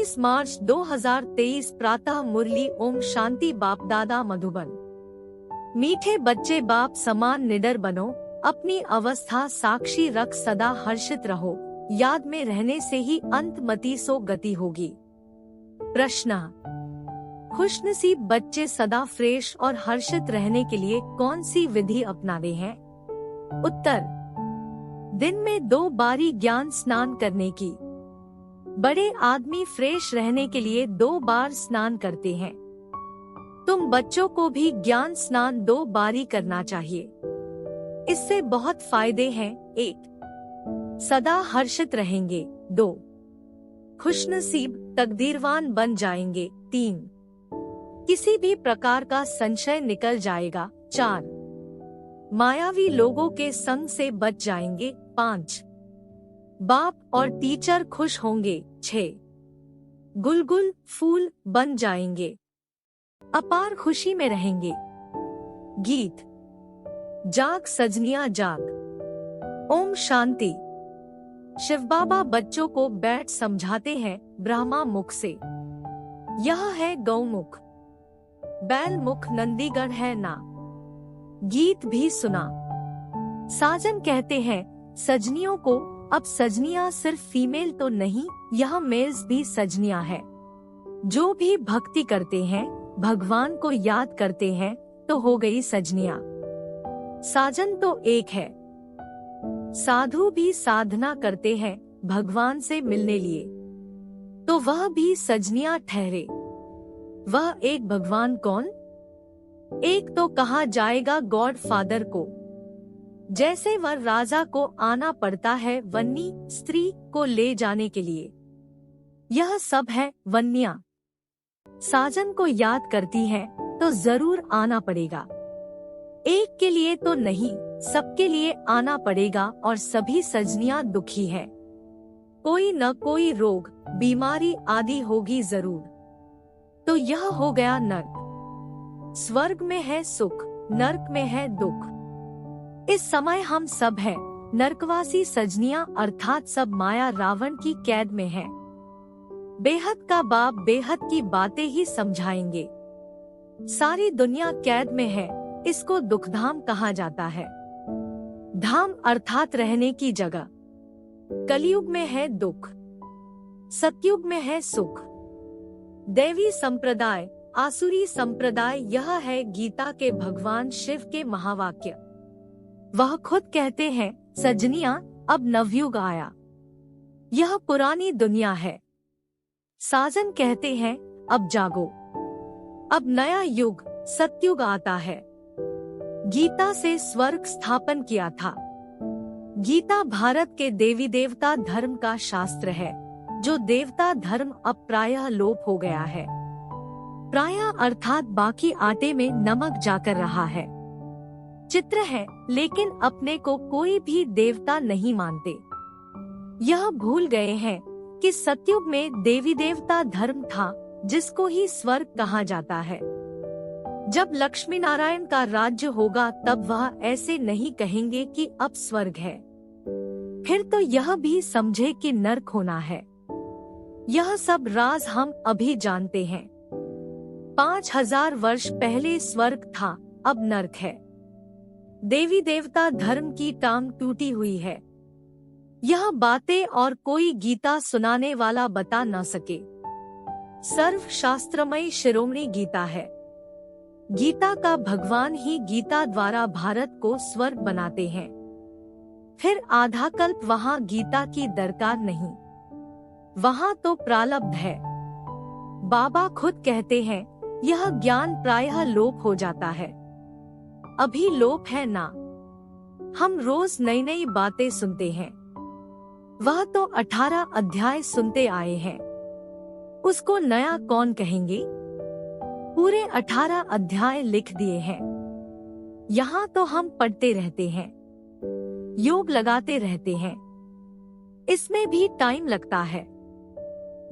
23 मार्च 2023 प्रातः मुरली। ओम शांति। बाप दादा मधुबन। मीठे बच्चे बाप समान निडर बनो, अपनी अवस्था साक्षी रख, सदा हर्षित रहो, याद में रहने से ही अंत मति सो गति होगी। प्रश्न: खुशनसीब बच्चे सदा फ्रेश और हर्षित रहने के लिए कौन सी विधि अपनाते हैं? उत्तर: दिन में 2 बारी ज्ञान स्नान करने की। बड़े आदमी फ्रेश रहने के लिए 2 बार स्नान करते हैं। तुम बच्चों को भी ज्ञान स्नान 2 बारी करना चाहिए। इससे बहुत फायदे हैं। 1. सदा हर्षित रहेंगे। 2. खुशनसीब तकदीरवान बन जाएंगे। 3. किसी भी प्रकार का संशय निकल जाएगा। 4. मायावी लोगों के संग से बच जाएंगे। 5. बाप और टीचर खुश होंगे। 6. गुलगुल फूल बन जाएंगे, अपार खुशी में रहेंगे। गीत: जाग सजनिया जाग। ओम शांति। शिव बाबा बच्चों को बैठ समझाते हैं ब्रह्मा मुख से। यह है गौमुख, बैल मुख नंदीगढ़ है ना। गीत भी सुना। साजन कहते हैं सजनियों को, अब सजनियां सिर्फ फीमेल तो नहीं, यह मेल्स भी सजनियां है। जो भी भक्ति करते हैं, भगवान को याद करते हैं, तो हो गई सजनियां। साजन तो एक है। साधु भी साधना करते हैं भगवान से मिलने लिए, तो वह भी सजनियां ठहरे। वह एक भगवान कौन? एक तो कहा जाएगा गॉड फादर को। जैसे वर राजा को आना पड़ता है वन्नी स्त्री को ले जाने के लिए, यह सब है वन्नियां। साजन को याद करती है तो जरूर आना पड़ेगा। एक के लिए तो नहीं, सबके लिए आना पड़ेगा। और सभी सजनियां दुखी है, कोई न कोई रोग बीमारी आदि होगी जरूर। तो यह हो गया नर्क। स्वर्ग में है सुख, नर्क में है दुख। इस समय हम सब है नरकवासी सजनियां, अर्थात सब माया रावण की कैद में है। बेहद का बाप बेहद की बातें ही समझाएंगे। सारी दुनिया कैद में है, इसको दुखधाम कहा जाता है। धाम अर्थात रहने की जगह। कलयुग में है दुख, सतयुग में है सुख। दैवी संप्रदाय, आसुरी संप्रदाय, यह है गीता के भगवान शिव के महावाक्य। वह खुद कहते हैं सजनियां अब नवयुग आया, यह पुरानी दुनिया है। साजन कहते हैं अब जागो, अब नया युग सतयुग आता है। गीता से स्वर्ग स्थापन किया था। गीता भारत के देवी देवता धर्म का शास्त्र है, जो देवता धर्म अब प्रायः लोप हो गया है। प्रायः अर्थात बाकी आटे में नमक जाकर रहा है। चित्र है, लेकिन अपने को कोई भी देवता नहीं मानते। यह भूल गए हैं कि सतयुग में देवी देवता धर्म था, जिसको ही स्वर्ग कहा जाता है। जब लक्ष्मी नारायण का राज्य होगा तब वह ऐसे नहीं कहेंगे कि अब स्वर्ग है। फिर तो यह भी समझे कि नर्क होना है। यह सब राज हम अभी जानते हैं। 5000 वर्ष पहले स्वर्ग था, अब नर्क है। देवी देवता धर्म की टांग टूटी हुई है। यह बातें और कोई गीता सुनाने वाला बता न सके। सर्व शास्त्रमयी शिरोमणि गीता है। गीता का भगवान ही गीता द्वारा भारत को स्वर्ग बनाते हैं। फिर आधा कल्प वहाँ गीता की दरकार नहीं, वहाँ तो प्रारब्ध है। बाबा खुद कहते हैं यह ज्ञान प्रायः लोप हो जाता है। अभी लोप है ना। हम रोज नई नई बातें सुनते हैं। वह तो 18 अध्याय सुनते आए हैं, उसको नया कौन कहेंगे? पूरे 18 अध्याय लिख दिए हैं। यहाँ तो हम पढ़ते रहते हैं, योग लगाते रहते हैं। इसमें भी टाइम लगता है।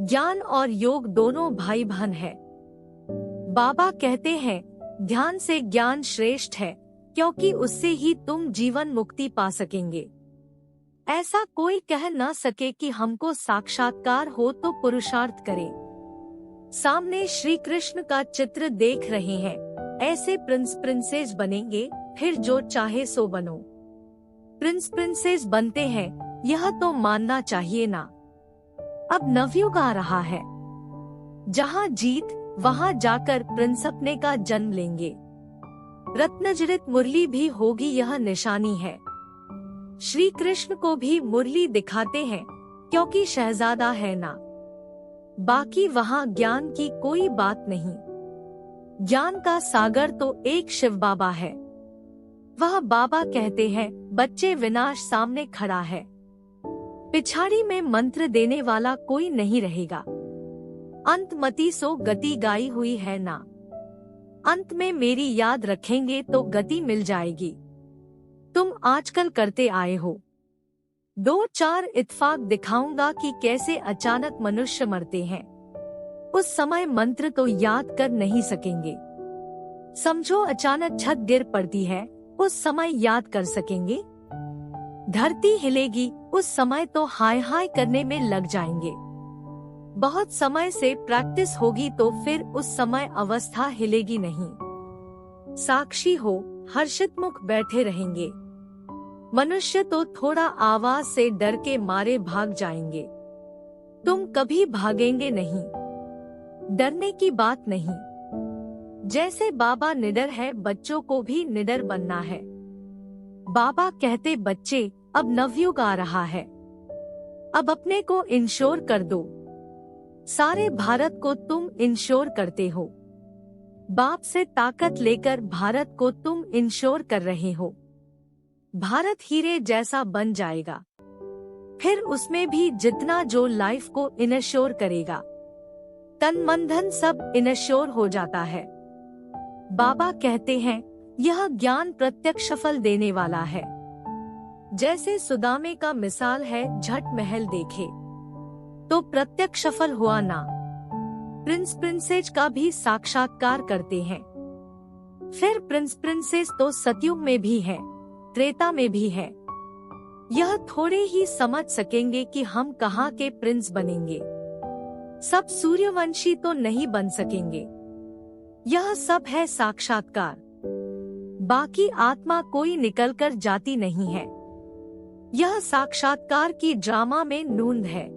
ज्ञान और योग दोनों भाई बहन है। बाबा कहते हैं ध्यान से ज्ञान श्रेष्ठ है, क्योंकि उससे ही तुम जीवन मुक्ति पा सकेंगे। ऐसा कोई कह न सके कि हमको साक्षात्कार हो तो पुरुषार्थ करें। सामने श्री कृष्ण का चित्र देख रहे हैं। ऐसे प्रिंस प्रिंसेस बनेंगे, फिर जो चाहे सो बनो। प्रिंस प्रिंसेस बनते हैं, यह तो मानना चाहिए ना। अब नवयुग आ रहा है, जहाँ जीत वहाँ जाकर प्रिंस अपने का जन्म लेंगे। रत्नजड़ित मुरली भी होगी, यह निशानी है। श्री कृष्ण को भी मुरली दिखाते हैं, क्योंकि शहजादा है ना। बाकी वहाँ ज्ञान की कोई बात नहीं। ज्ञान का सागर तो एक शिव बाबा है। वह बाबा कहते हैं, बच्चे विनाश सामने खड़ा है, पिछाड़ी में मंत्र देने वाला कोई नहीं रहेगा। अंत मति सो गति गाई हुई है ना। अंत में मेरी याद रखेंगे तो गति मिल जाएगी। तुम आजकल करते आए हो। 2-4 इत्फाक दिखाऊंगा कि कैसे अचानक मनुष्य मरते हैं। उस समय मंत्र तो याद कर नहीं सकेंगे। समझो अचानक छत गिर पड़ती है, उस समय याद कर सकेंगे। धरती हिलेगी, उस समय तो हाय हाय करने में लग जाएंगे। बहुत समय से प्रैक्टिस होगी तो फिर उस समय अवस्था हिलेगी नहीं। साक्षी हो, हर्षित मुख बैठे रहेंगे। मनुष्य तो थोड़ा आवाज से डर के मारे भाग जाएंगे। तुम कभी भागेंगे नहीं, डरने की बात नहीं। जैसे बाबा निडर है, बच्चों को भी निडर बनना है। बाबा कहते, बच्चे अब नवयुग आ रहा है, अब अपने को इंश्योर कर दो। सारे भारत को तुम इंश्योर करते हो। बाप से ताकत लेकर भारत को तुम इंश्योर कर रहे हो। भारत हीरे जैसा बन जाएगा। फिर उसमें भी जितना जो लाइफ को इंश्योर करेगा, तन मन धन सब इंश्योर हो जाता है। बाबा कहते हैं, यह ज्ञान प्रत्यक्ष फल देने वाला है। जैसे सुदामे का मिसाल है, झट महल देखे तो प्रत्यक्ष फल हुआ ना। प्रिंस प्रिंसेस का भी साक्षात्कार करते हैं। फिर प्रिंस प्रिंसेस तो सतयुग में भी है, त्रेता में भी है। यह थोड़े ही समझ सकेंगे कि हम कहाँ के प्रिंस बनेंगे। सब सूर्यवंशी तो नहीं बन सकेंगे। यह सब है साक्षात्कार। बाकी आत्मा कोई निकलकर जाती नहीं है। यह साक्षात्कार की ड्रामा में नूंद है।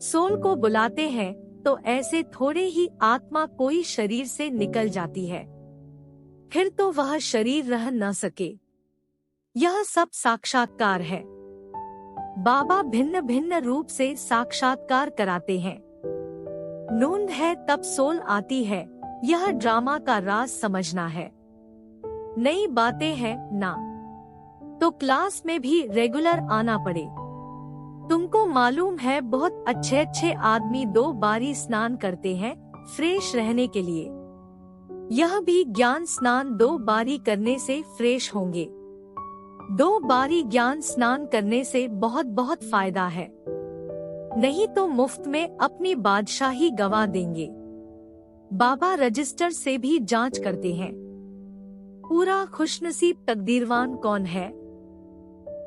सोल को बुलाते हैं तो ऐसे थोड़े ही आत्मा कोई शरीर से निकल जाती है, फिर तो वह शरीर रह न सके। यह सब साक्षात्कार है। बाबा भिन्न भिन्न रूप से साक्षात्कार कराते हैं। नूंद है तब सोल आती है। यह ड्रामा का राज समझना है। नई बातें हैं ना, तो क्लास में भी रेगुलर आना पड़े। तुमको मालूम है, बहुत अच्छे अच्छे आदमी 2 बारी स्नान करते हैं फ्रेश रहने के लिए। यह भी ज्ञान स्नान 2 बारी करने से फ्रेश होंगे। 2 बारी ज्ञान स्नान करने से बहुत बहुत फायदा है। नहीं तो मुफ्त में अपनी बादशाही गवा देंगे। बाबा रजिस्टर से भी जांच करते हैं। पूरा खुशनसीब तकदीरवान कौन है?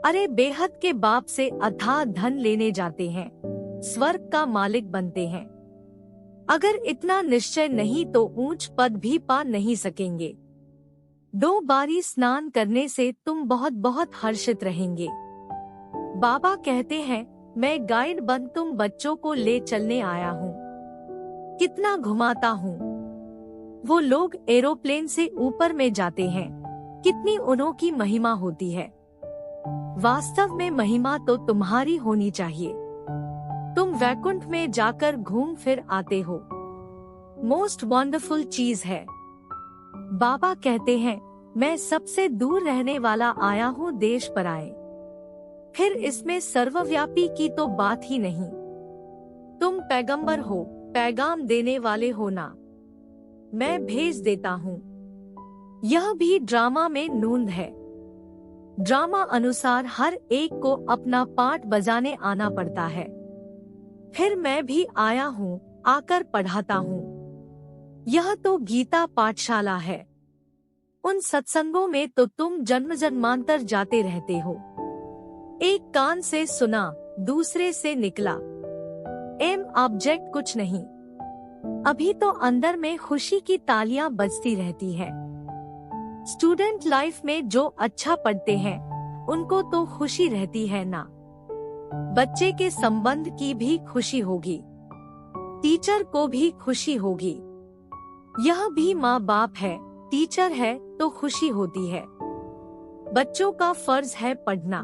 अरे बेहद के बाप से अथाह धन लेने जाते हैं, स्वर्ग का मालिक बनते हैं। अगर इतना निश्चय नहीं तो ऊंच पद भी पा नहीं सकेंगे। 2 बारी स्नान करने से तुम बहुत बहुत हर्षित रहेंगे। बाबा कहते हैं, मैं गाइड बन तुम बच्चों को ले चलने आया हूँ। कितना घुमाता हूँ। वो लोग एरोप्लेन से ऊपर में जाते हैं, कितनी उन्हों की महिमा होती है। वास्तव में महिमा तो तुम्हारी होनी चाहिए। तुम वैकुंठ में जाकर घूम फिर आते हो। मोस्ट वंडरफुल चीज है। बाबा कहते हैं, मैं सबसे दूर रहने वाला आया हूँ देश पर आए। फिर इसमें सर्वव्यापी की तो बात ही नहीं। तुम पैगंबर हो, पैगाम देने वाले हो ना। मैं भेज देता हूँ। यह भी ड्रामा में नूंद है। ड्रामा अनुसार हर एक को अपना पार्ट बजाने आना पड़ता है। फिर मैं भी आया हूँ, आकर पढ़ाता हूँ। यह तो गीता पाठशाला है। उन सत्संगों में तो तुम जन्म जन्मांतर जाते रहते हो। एक कान से सुना, दूसरे से निकला। एम ऑब्जेक्ट कुछ नहीं। अभी तो अंदर में खुशी की तालियां बजती रहती है। स्टूडेंट लाइफ में जो अच्छा पढ़ते हैं उनको तो खुशी रहती है ना। बच्चे के संबंध की भी खुशी होगी, टीचर को भी खुशी होगी। यह भी माँ बाप है, टीचर है तो खुशी होती है। बच्चों का फर्ज है पढ़ना।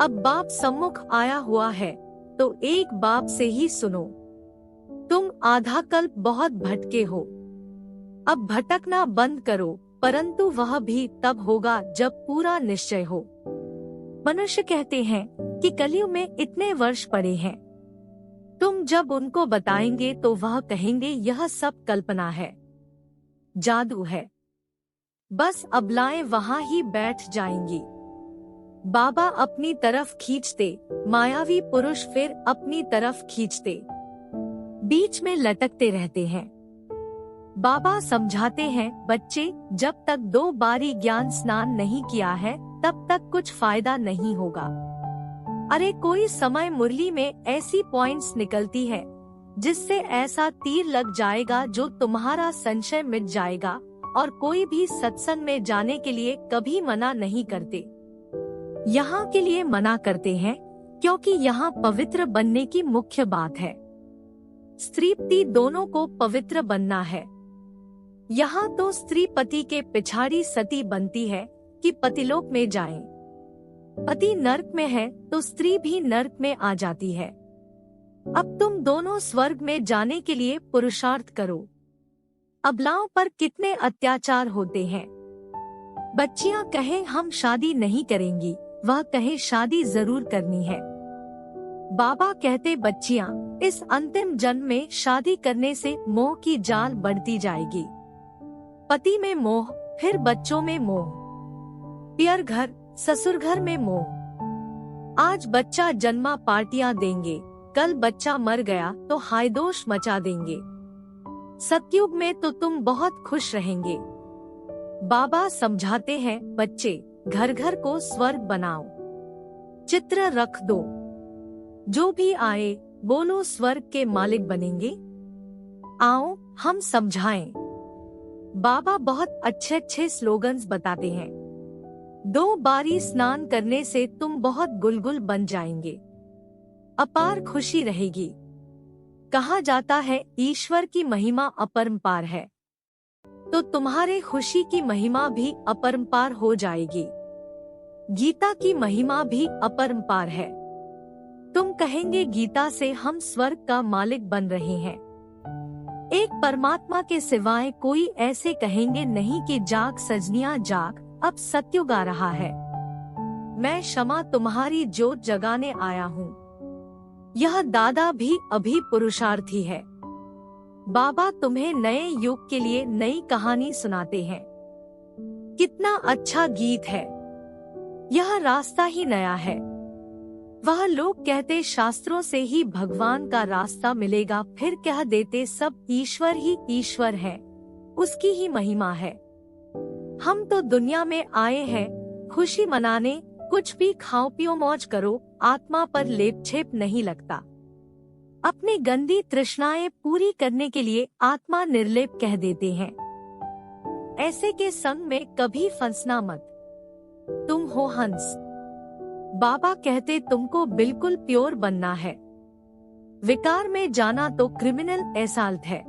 अब बाप सम्मुख आया हुआ है तो एक बाप से ही सुनो। तुम आधा कल्प बहुत भटके हो, अब भटकना बंद करो, परंतु वह भी तब होगा जब पूरा निश्चय हो। मनुष्य कहते हैं कि कलयुग में इतने वर्ष पड़े हैं। तुम जब उनको बताएंगे तो वह कहेंगे यह सब कल्पना है, जादू है। बस अबलाएं वहां ही बैठ जाएंगी। बाबा अपनी तरफ खींचते, मायावी पुरुष फिर अपनी तरफ खींचते, बीच में लटकते रहते हैं। बाबा समझाते हैं, बच्चे जब तक 2 बारी ज्ञान स्नान नहीं किया है तब तक कुछ फायदा नहीं होगा। अरे कोई समय मुरली में ऐसी पॉइंट्स निकलती है जिससे ऐसा तीर लग जाएगा जो तुम्हारा संशय मिट जाएगा। और कोई भी सत्संग में जाने के लिए कभी मना नहीं करते। यहाँ के लिए मना करते हैं क्योंकि यहाँ पवित्र बनने की मुख्य बात है। स्त्री पति दोनों को पवित्र बनना है। यहाँ तो स्त्री पति के पिछाड़ी सती बनती है कि पतिलोक में जाएं। पति नर्क में है तो स्त्री भी नर्क में आ जाती है। अब तुम दोनों स्वर्ग में जाने के लिए पुरुषार्थ करो। अबलाओं पर कितने अत्याचार होते हैं। बच्चियां कहें हम शादी नहीं करेंगी, वह कहे शादी जरूर करनी है। बाबा कहते बच्चियां इस अंतिम जन्म में शादी करने से मोह की जाल बढ़ती जाएगी। पति में मोह, फिर बच्चों में मोह, पियर घर ससुर घर में मोह। आज बच्चा जन्मा पार्टियां देंगे, कल बच्चा मर गया तो हायदोश मचा देंगे। सतयुग में तो तुम बहुत खुश रहेंगे। बाबा समझाते हैं, बच्चे घर घर को स्वर्ग बनाओ, चित्र रख दो, जो भी आए बोलो स्वर्ग के मालिक बनेंगे। आओ हम समझाएं। बाबा बहुत अच्छे अच्छे स्लोगन्स बताते हैं। 2 बारी स्नान करने से तुम बहुत गुलगुल बन जाएंगे, अपार खुशी रहेगी। कहा जाता है ईश्वर की महिमा अपरंपार है, तो तुम्हारे खुशी की महिमा भी अपरंपार हो जाएगी। गीता की महिमा भी अपरंपार है। तुम कहेंगे गीता से हम स्वर्ग का मालिक बन रहे हैं। एक परमात्मा के सिवाय कोई ऐसे कहेंगे नहीं कि जाग सजनिया जाग, अब सत्युग आ रहा है। मैं क्षमा तुम्हारी जोत जगाने आया हूँ। यह दादा भी अभी पुरुषार्थी है। बाबा तुम्हें नए युग के लिए नई कहानी सुनाते हैं। कितना अच्छा गीत है। यह रास्ता ही नया है। वह लोग कहते शास्त्रों से ही भगवान का रास्ता मिलेगा, फिर कह देते सब ईश्वर ही ईश्वर है, उसकी ही महिमा है। हम तो दुनिया में आए हैं खुशी मनाने, कुछ भी खाओ पियो मौज करो, आत्मा पर लेपछेप नहीं लगता। अपनी गंदी तृष्णाएं पूरी करने के लिए आत्मा निर्लेप कह देते हैं। ऐसे के संग में कभी फंसना मत, तुम हो हंस। बाबा कहते तुमको बिल्कुल प्योर बनना है। विकार में जाना तो क्रिमिनल एसाल्ट है।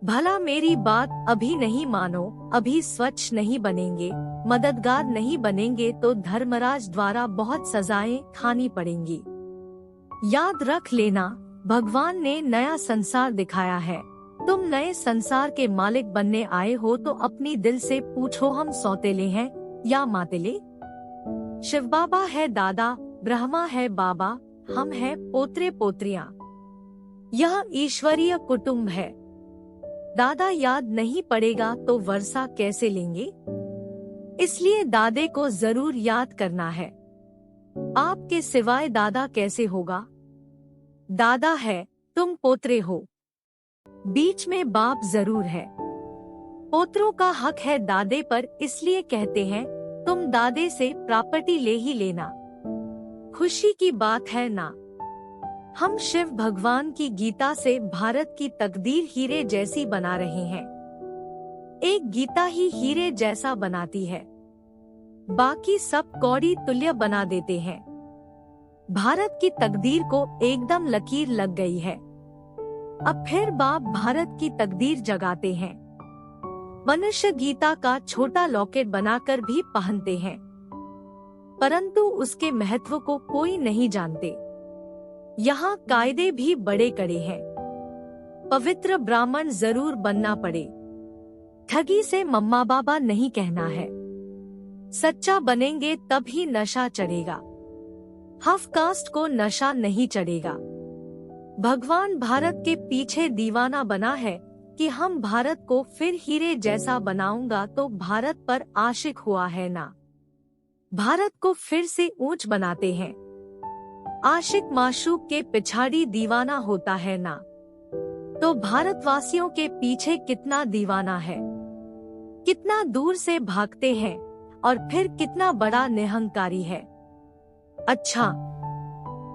भला मेरी बात अभी नहीं मानो, अभी स्वच्छ नहीं बनेंगे, मददगार नहीं बनेंगे तो धर्मराज द्वारा बहुत सजाएं खानी पड़ेंगी। याद रख लेना, भगवान ने नया संसार दिखाया है। तुम नए संसार के मालिक बनने आए हो तो अपनी दिल से पूछो, हम सौतेले हैं या मातेले? शिव बाबा है दादा, ब्रह्मा है बाबा, हम हैं पोत्रे पोत्रियां। यह ईश्वरीय कुटुंब है। दादा याद नहीं पड़ेगा तो वर्षा कैसे लेंगे? इसलिए दादे को जरूर याद करना है। आपके सिवाय दादा कैसे होगा? दादा है, तुम पोत्रे हो, बीच में बाप जरूर है। पोत्रों का हक है दादे पर, इसलिए कहते हैं तुम दादे से प्रॉपर्टी ले ही लेना। खुशी की बात है ना। हम शिव भगवान की गीता से भारत की तकदीर हीरे जैसी बना रहे हैं। एक गीता ही हीरे जैसा बनाती है, बाकी सब कौड़ी तुल्य बना देते हैं। भारत की तकदीर को एकदम लकीर लग गई है। अब फिर बाप भारत की तकदीर जगाते हैं। मनुष्य गीता का छोटा लॉकेट बनाकर भी पहनते हैं, परंतु उसके महत्व को कोई नहीं जानते। यहाँ कायदे भी बड़े कड़े हैं। पवित्र ब्राह्मण जरूर बनना पड़े। ठगी से मम्मा बाबा नहीं कहना है। सच्चा बनेंगे तभी नशा चढ़ेगा। हाफ कास्ट को नशा नहीं चढ़ेगा। भगवान भारत के पीछे दीवाना बना है कि हम भारत को फिर हीरे जैसा बनाऊंगा, तो भारत पर आशिक हुआ है ना। भारत को फिर से ऊंच बनाते हैं। आशिक माशूक के पिछाड़ी दीवाना होता है ना, तो भारतवासियों के पीछे कितना दीवाना है। कितना दूर से भागते हैं और फिर कितना बड़ा निहंकारी है। अच्छा,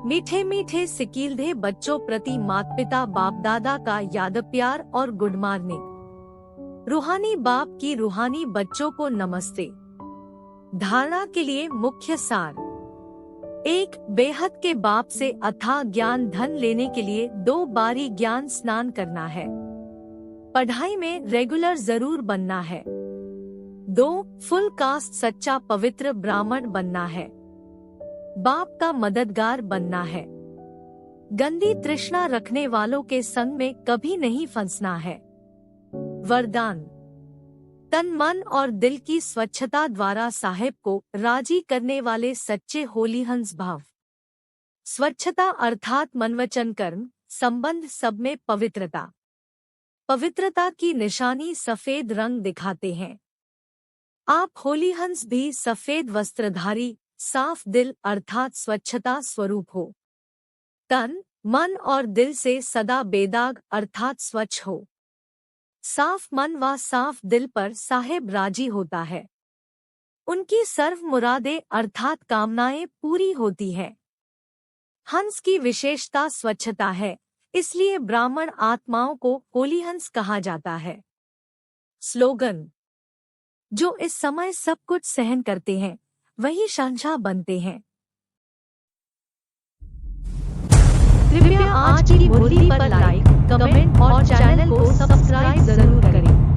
मीठे मीठे सिकीलधे बच्चों प्रति माता पिता बाप दादा का याद प्यार और गुड मॉर्निंग। रूहानी बाप की रूहानी बच्चों को नमस्ते। धारणा के लिए मुख्य सार: 1. बेहद के बाप से अथाह ज्ञान धन लेने के लिए 2 बारी ज्ञान स्नान करना है। पढ़ाई में रेगुलर जरूर बनना है। 2. फुल कास्ट सच्चा पवित्र ब्राह्मण बनना है। बाप का मददगार बनना है। गंदी तृष्णा रखने वालों के संग में कभी नहीं फंसना है। वरदान: तन मन और दिल की स्वच्छता द्वारा साहेब को राजी करने वाले सच्चे होलीहंस भाव। स्वच्छता अर्थात मन वचन कर्म संबंध सब में पवित्रता। पवित्रता की निशानी सफेद रंग दिखाते हैं। आप होलीहंस भी सफेद वस्त्रधारी साफ दिल अर्थात स्वच्छता स्वरूप हो। तन मन और दिल से सदा बेदाग अर्थात स्वच्छ हो। साफ मन व साफ दिल पर साहेब राजी होता है। उनकी सर्व मुरादें अर्थात कामनाएं पूरी होती है। हंस की विशेषता स्वच्छता है, इसलिए ब्राह्मण आत्माओं को होलीहंस कहा जाता है। स्लोगन: जो इस समय सब कुछ सहन करते हैं वही शहंशाह बनते हैं। कृपया आज की मुरली पर लाइक, कमेंट और चैनल को सब्सक्राइब जरूर करें।